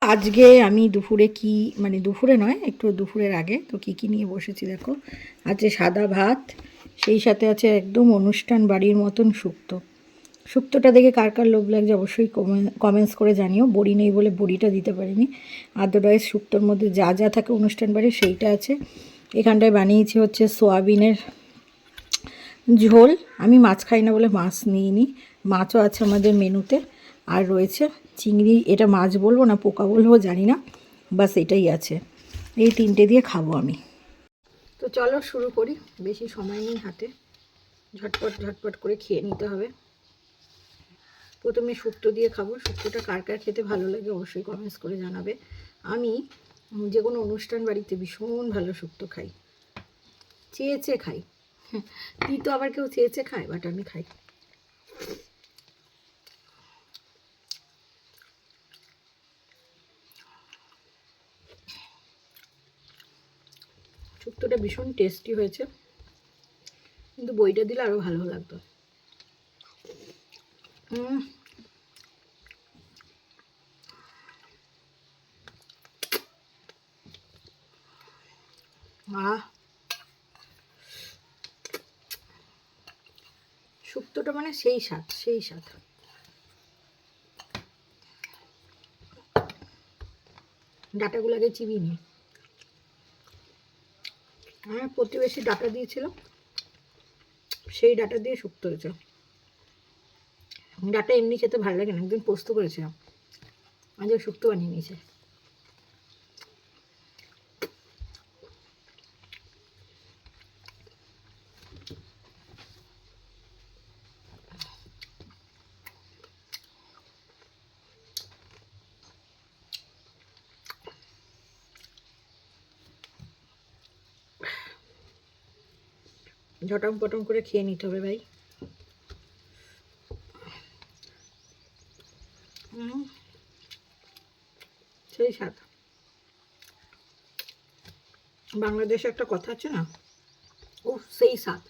আজকে আমি দুপুরে কি মানে দুপুরে নয় একটু দুপুরের আগে তো কি নিয়ে বসেছি দেখো। আছে সাদা ভাত, সেই সাথে আছে একদম অনুষ্ঠান বাড়ির মতন শুক্তো। শুক্তোটা দেখে কার কার লোভ লাগছে অবশ্যই কমেন্টস করে জানিও। বড়ি নেই বলে বড়িটা দিতে পারিনি। আদারওয়াইজ শুক্তোর মধ্যে যা যা থাকে অনুষ্ঠান বাড়ির সেইটা আছে। এখানটায় বানিয়েছি হচ্ছে সোয়াবিনের ঝোল। আমি মাছ খাই না বলে মাছ নিইনি, মাছও আছে আমাদের মেনুতে। আর রয়েছে চিংড়ি, এটা মাছ বলবো না পোকা বলবো জানি না, বাস এটাই আছে। এই তিনটে দিয়ে খাবো আমি। তো চলো শুরু করি, বেশি সময় নেই হাতে, ঝটপট ঝটপট করে খেয়ে নিতে হবে। প্রথমে শুক্তো দিয়ে খাবো। শুক্তোটা কার কার খেতে ভালো লাগে অবশ্যই কমেন্টস করে জানাবে। আমি যে কোনো অনুষ্ঠান বাড়িতে ভীষণ ভালো শুক্তো খাই, চেয়েছে খাই। তুই তো আবার কেউ চেয়েছে খায়, বাট আমি খাই। শুক্তোটা ভীষণ টেস্টি হয়েছে, কিন্তু বইটা দিলে আরও ভালো লাগতো। আহ, শুক্তোটা মানে সেই স্বাদ, সেই স্বাদ। ডাটাগুলো আগে চিবিয়ে নিই। আমার প্রতিবেশী ডাটা দিয়েছিল, সেই ডাটা দিয়ে শুক্তো হয়েছে। ডাটা এমনি খেতে ভালো লাগে না, একদিন পোস্ত করেছিলাম, আজ শুক্তো বানিয়ে নিয়েছে। ঝটম পটম করে খেয়ে নিতে হবে ভাই। সেই স্বাদ। বাংলাদেশে একটা কথা আছে না, ও সেই স্বাদ,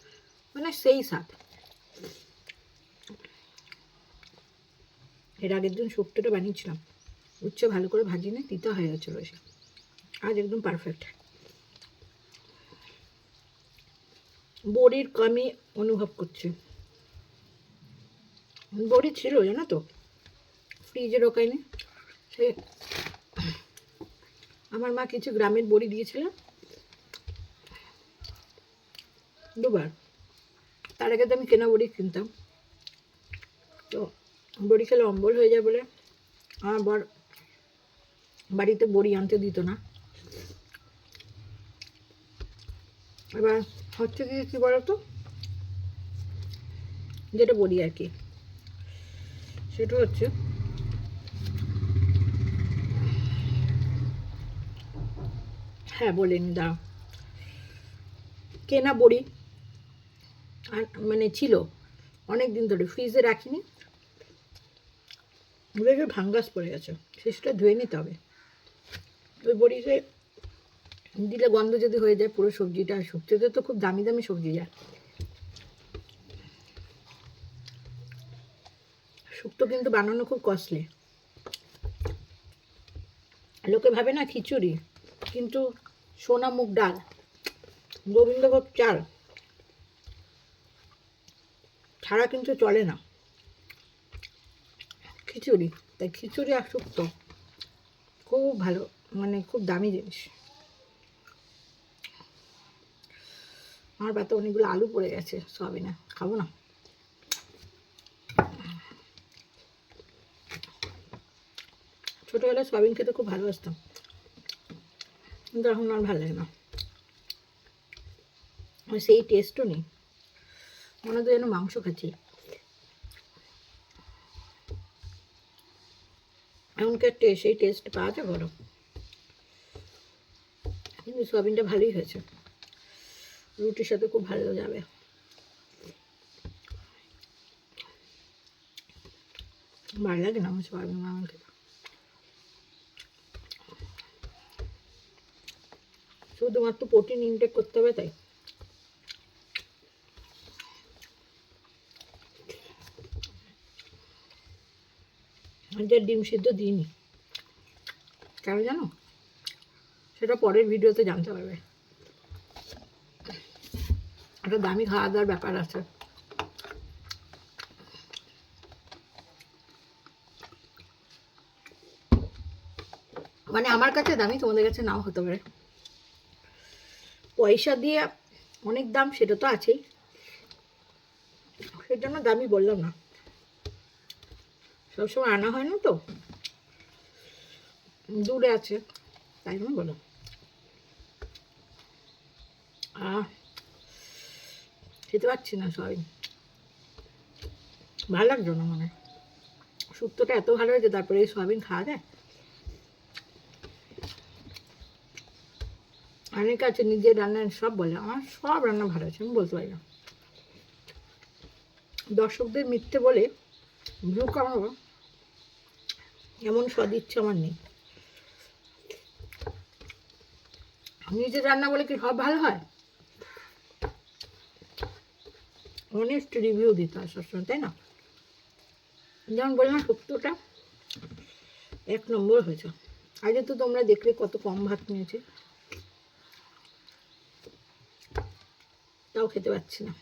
মানে সেই স্বাদ। এর আগের দিন শুক্তোটা বানিয়েছিলাম, উচ্ছে ভালো করে ভাজি নিয়ে তিতা হয়ে গেছিলো এসে, আজ একদম পারফেক্ট। বড়ির কমই অনুভব করছি। বড়ি ছিল জানো তো, ফ্রিজে ঢোকায়নি। সে আমার মা কিছু গ্রামের বড়ি দিয়েছিল দুবার, তার আগে তো আমি কেনা বড়ি কিনতাম। তো বড়ি খেলে অম্বল হয়ে যায় বলে আমার বর বাড়িতে বড়ি আনতে দিত না। এবার হচ্ছে কি বলতো, যেটা বলি আর কি, সেটা হচ্ছে হ্যাঁ বলিনি, দাঁড়াও। কেনা বড়ি মানে ছিল অনেক দিন ধরে, ফ্রিজে রাখিনি, দেখে ভাঙ্গাস পড়ে গেছে, সেটা ধুয়ে নিতে হবে। ওই বড়িতে দিলে গন্ধ যদি হয়ে যায় পুরো সবজিটা, আর শুক্তোতে তো খুব দামি দামি সবজি যায়। শুক্তো কিন্তু বানানো খুব কস্টলি। লোকে ভাবে না খিচুড়ি, কিন্তু সোনা মুগ ডাল, গোবিন্দভোগ চাল ছাড়া কিন্তু চলে না খিচুড়ি। তাই খিচুড়ি আর শুক্তো খুব ভালো, মানে খুব দামি জিনিস। আমার পাতে অনেকগুলো আলু পড়ে গেছে সয়াবিনে, খাবো না। ছোটোবেলায় সয়াবিন খেতে খুব ভালোবাসতাম, কিন্তু এখন আর ভালো লাগে না, সেই টেস্টও নেই, মনে হতো যেন মাংস খাচ্ছি। এমনকার টেস্ট, সেই টেস্ট পাওয়া যায় বলো। কিন্তু সয়াবিনটা ভালোই হয়েছে, রুটির সাথে খুব ভালো যাবে। ভালো লাগে না আমার সয়াবিন মাংস খেতে, শুধুমাত্র প্রোটিন ইনটেক করতে হবে তাই। যে ডিম সিদ্ধ দিইনি, কেন জানো? সেটা পরের ভিডিওতে জানতে পারবে। একটা দামি খাওয়া দাওয়ার ব্যাপার আছে। মানে আমার কাছে দামি, তোমাদের কাছে নাও হতে পারে। পয়সা দিয়ে অনেক দাম, সেটা তো আছেই, সেজন্য দামি বললাম না। সবসময় আনা হয় না তো, দূরে আছে, তাই জন্য বললাম। খেতে পারছি না সয়াবিন, ভালো লাগছে না। মানে শুক্তোটা এত ভালো হয়েছে, তারপরে এই সয়াবিন খাওয়া যায়? অনেকে আছে নিজের রান্না সব বলে, আমার সব রান্না ভালো আছে, আমি বলতে পারি না। দর্শকদের মিথ্যে বলে ভিউ কামাবো এমন সদিচ্ছা আমার নেই। নিজের রান্না বলে কি সব ভালো হয়? অনেস্ট রিভিউ দিতে হয় সবসময়, তাই না? যেমন বললাম, শুক্তোটা 1 নম্বর হয়েছে। আগে তো তোমরা দেখলে কত কম ভাত নিয়েছে, তাও খেতে পাচ্ছি না।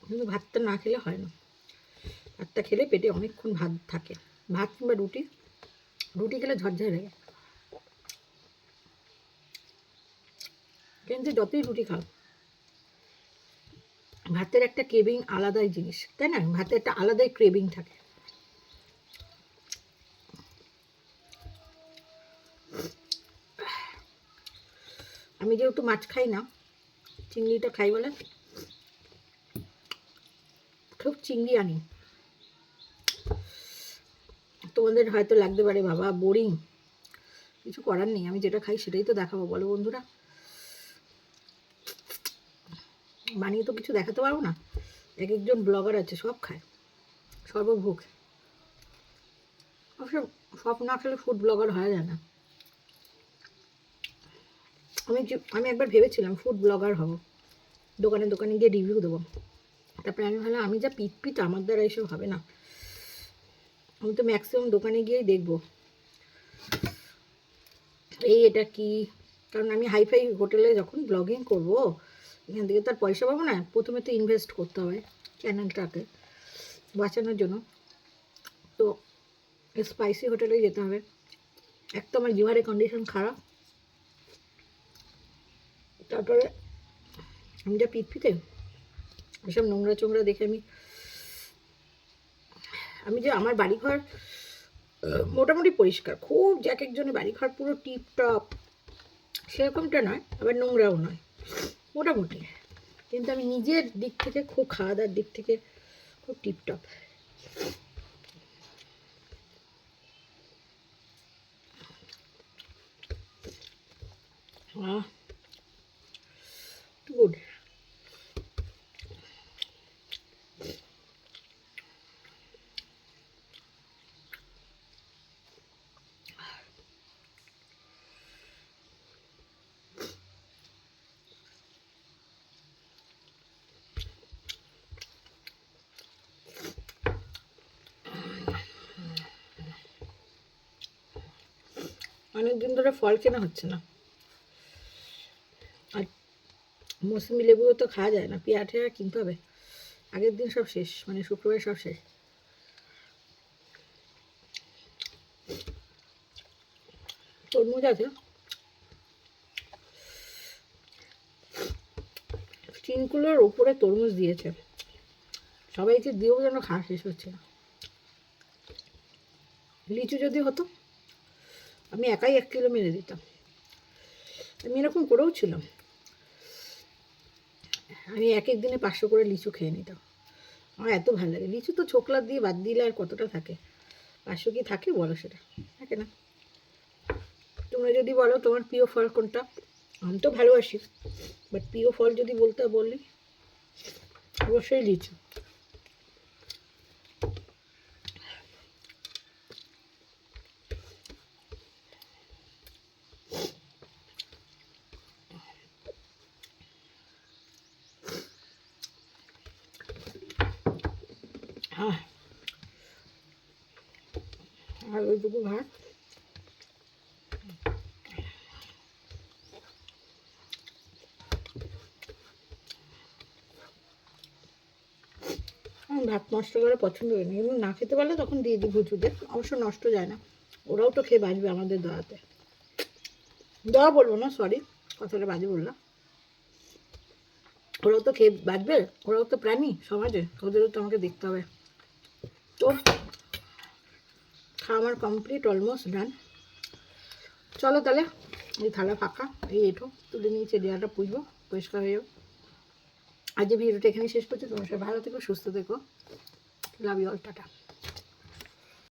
কিন্তু ভাতটা না খেলে হয় না, ভাতটা খেলে পেটে অনেকক্ষণ ভাত থাকে। ভাত কিংবা রুটি, রুটি খেলে ঝরঝরে লাগে, কিন্তু যতই রুটি খাও, ভাতের একটা ক্রেভিং আলাদাই জিনিস, তাই না? ভাতের একটা আলাদাই ক্রেভিং থাকে। আমি যেহেতু মাছ খাই না, চিংড়িটা খাই বলে খুব চিংড়ি আনি। তোমাদের হয়তো লাগতে পারে বাবা বোরিং, কিছু করার নেই, আমি যেটা খাই সেটাই তো দেখাবো, বলো বন্ধুরা। বানিয়ে তো কিছু দেখাতে পারবো না। এক একজন ব্লগার আছে, সব খায়, সর্বভোগ। অবশ্য সব না খেলে ফুড ব্লগার হওয়া যায় না। আমি একবার ভেবেছিলাম ফুড ব্লগার হব, দোকানে দোকানে গিয়ে রিভিউ দেবো। তারপরে আমি ভাবলাম আমি যা পিট আমার দ্বারা এসব হবে না। আমি তো ম্যাক্সিমাম দোকানে গিয়েই দেখবো এটা কি, কারণ আমি হাইফাই হোটেলে যখন ব্লগিং করবো, এখান থেকে তার পয়সা পাবো না। প্রথমে তো ইনভেস্ট করতে হবে চ্যানেলটাকে বাঁচানোর জন্য। তো স্পাইসি হোটেলে যেতে হবে। এক তো আমার জিভারের কন্ডিশন খারাপ, তারপরে আমি যা পিটপিটে এসব নোংরা চোংরা দেখে আমি যে আমার বাড়িঘর মোটামুটি পরিষ্কার, খুব এক একজনের বাড়িঘর পুরো টিপটপ সেরকমটা নয়, আবার নোংরাও নয়, মোটামুটি। কিন্তু আমি নিজের দিক থেকে খুব, খাওয়া দাওয়ার দিক থেকে খুব টিপটপ। গুড। অনেকদিন ধরে ফল কেনা হচ্ছে না, আর মৌসুমি লেবুও তো খাওয়া যায় না, পেয়ারা টেয়ারা কিনতে হবে। আগের দিন সব শেষ, মানে শুক্রবার সব শেষ। তরমুজ আছে, চিনকুলোর ওপরে তরমুজ দিয়েছে, সবাইকে দিয়েও যেন খাওয়া শেষ হচ্ছে না। লিচু যদি হতো আমি একাই 1 কিলো মেরে দিতাম। আমি এরকম করেও ছিলাম, আমি এক এক দিনে 500 করে লিচু খেয়ে নিতাম। আমার এত ভালো লাগে লিচু। তো ছোকলা দিয়ে বাদ দিলে আর কতটা থাকে? 500 কি থাকে বলো? সেটা থাকে না। তোমরা যদি বলো তোমার প্রিয় ফল কোনটা, আমি তো ভালোবাসি, বাট প্রিয় ফল যদি বললি অবশ্যই লিচু। হ্যাঁ, আর ওইটুকু ভাত ভাত নষ্ট করে পছন্দ করি না, কিন্তু না খেতে পারলে তখন দিয়ে দিই ভুচুদের, অবশ্য নষ্ট যায় না, ওরাও তো খেয়ে বাঁচবে আমাদের দয়াতে। দয়া বলবো না, সরি, কথাটা বাজে বললাম, ওরাও তো খেয়ে বাঁচবে, ওরাও তো প্রাণী সমাজে, ওদেরও তো আমাকে দেখতে হবে। তো খাওয়া আমার কমপ্লিট, অলমোস্ট ডান। চলো তাহলে, এই থালা ফাঁকা, এই এঁঠো তুলে নিয়েছে, দেওয়াটা পুজবো, পরিষ্কার হয়ে যাও। আজ ভিডিওটা এখানে শেষ করছি, তোমার সবাই ভালো থেকো, সুস্থ থেকো, লাভ ইউ অল, টাটা।